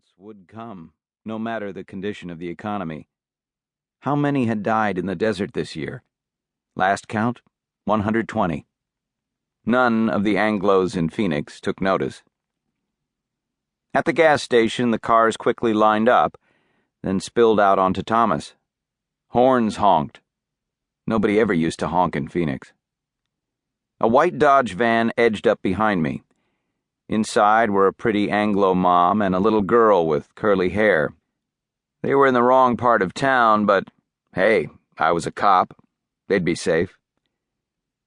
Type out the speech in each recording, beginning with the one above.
violence would come, no matter the condition of the economy. How many had died in the desert this year? Last count, 120. None of the Anglos in Phoenix took notice. At the gas station, the cars quickly lined up, then spilled out onto Thomas. Horns honked. Nobody ever used to honk in Phoenix. A white Dodge van edged up behind me. Inside were a pretty Anglo mom and a little girl with curly hair. They were in the wrong part of town, but hey, I was a cop. They'd be safe.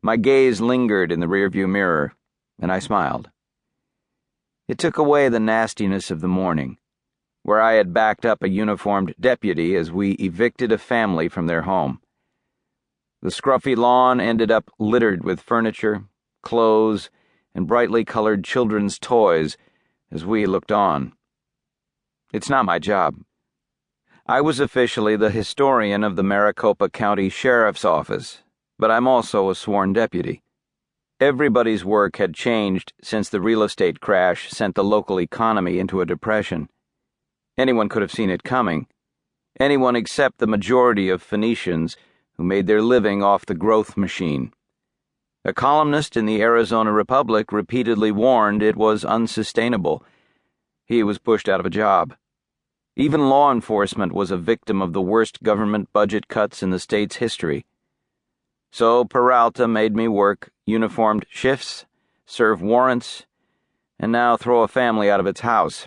My gaze lingered in the rearview mirror, and I smiled. It took away the nastiness of the morning, where I had backed up a uniformed deputy as we evicted a family from their home. The scruffy lawn ended up littered with furniture, clothes, and brightly colored children's toys as we looked on. It's not my job. I was officially the historian of the Maricopa County Sheriff's Office, but I'm also a sworn deputy. Everybody's work had changed since the real estate crash sent the local economy into a depression. Anyone could have seen it coming. Anyone except the majority of Phoenicians who made their living off the growth machine. A columnist in the Arizona Republic repeatedly warned it was unsustainable. He was pushed out of a job. Even law enforcement was a victim of the worst government budget cuts in the state's history. So Peralta made me work uniformed shifts, serve warrants, and now throw a family out of its house.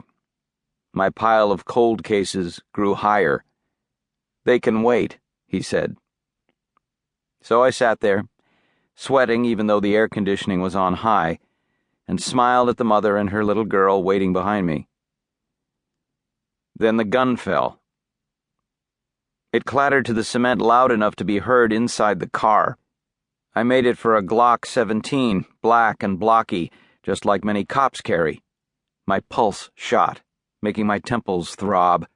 My pile of cold cases grew higher. "They can wait," he said. So I sat there, sweating even though the air conditioning was on high, and smiled at the mother and her little girl waiting behind me. Then the gun fell. It clattered to the cement loud enough to be heard inside the car. I made it for a Glock 17, black and blocky, just like many cops carry. My pulse shot, making my temples throb.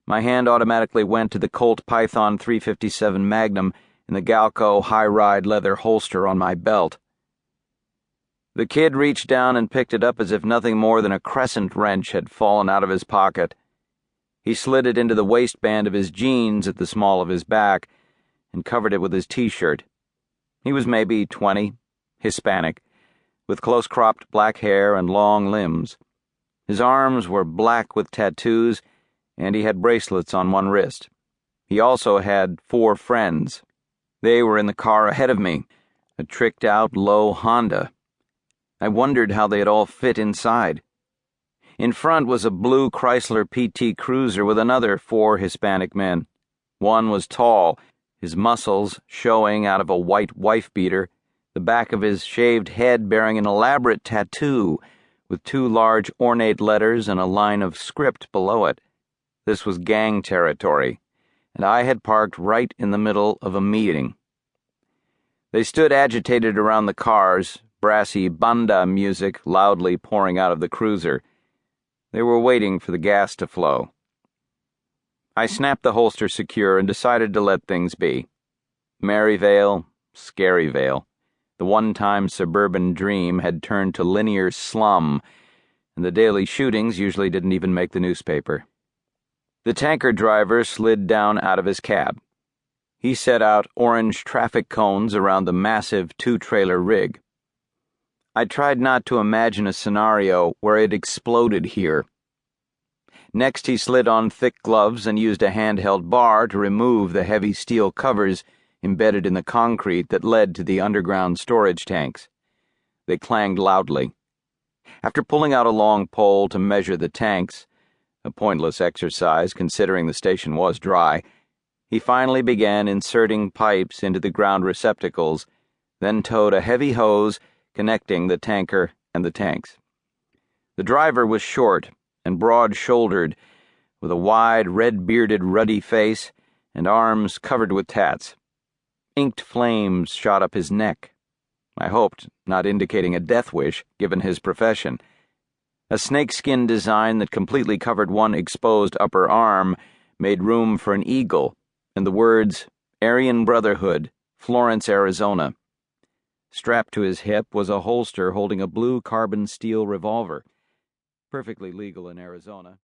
My hand automatically went to the Colt Python 357 Magnum in the Galco high-ride leather holster on my belt. The kid reached down and picked it up as if nothing more than a crescent wrench had fallen out of his pocket. He slid it into the waistband of his jeans at the small of his back and covered it with his t-shirt. He was maybe 20, Hispanic, with close-cropped black hair and long limbs. His arms were black with tattoos, and he had bracelets on one wrist. He also had 4 friends. They were in the car ahead of me, a tricked-out low Honda. I wondered how they had all fit inside. In front was a blue Chrysler PT Cruiser with another 4 Hispanic men. One was tall, his muscles showing out of a white wife-beater, the back of his shaved head bearing an elaborate tattoo with 2 large ornate letters and a line of script below it. This was gang territory, and I had parked right in the middle of a meeting. They stood agitated around the cars, brassy banda music loudly pouring out of the cruiser. They were waiting for the gas to flow. I snapped the holster secure and decided to let things be. Maryvale, Scaryvale. The one-time suburban dream had turned to linear slum, and the daily shootings usually didn't even make the newspaper. The tanker driver slid down out of his cab. He set out orange traffic cones around the massive 2-trailer rig. I tried not to imagine a scenario where it exploded here. Next, he slid on thick gloves and used a handheld bar to remove the heavy steel covers embedded in the concrete that led to the underground storage tanks. They clanged loudly. After pulling out a long pole to measure the tanks, a pointless exercise considering the station was dry, he finally began inserting pipes into the ground receptacles, then towed a heavy hose connecting the tanker and the tanks. The driver was short and broad-shouldered, with a wide, red-bearded, ruddy face and arms covered with tats. Inked flames shot up his neck. I hoped, not indicating a death wish, given his profession. A snakeskin design that completely covered one exposed upper arm made room for an eagle and the words, "Aryan Brotherhood, Florence, Arizona." Strapped to his hip was a holster holding a blue carbon steel revolver, perfectly legal in Arizona.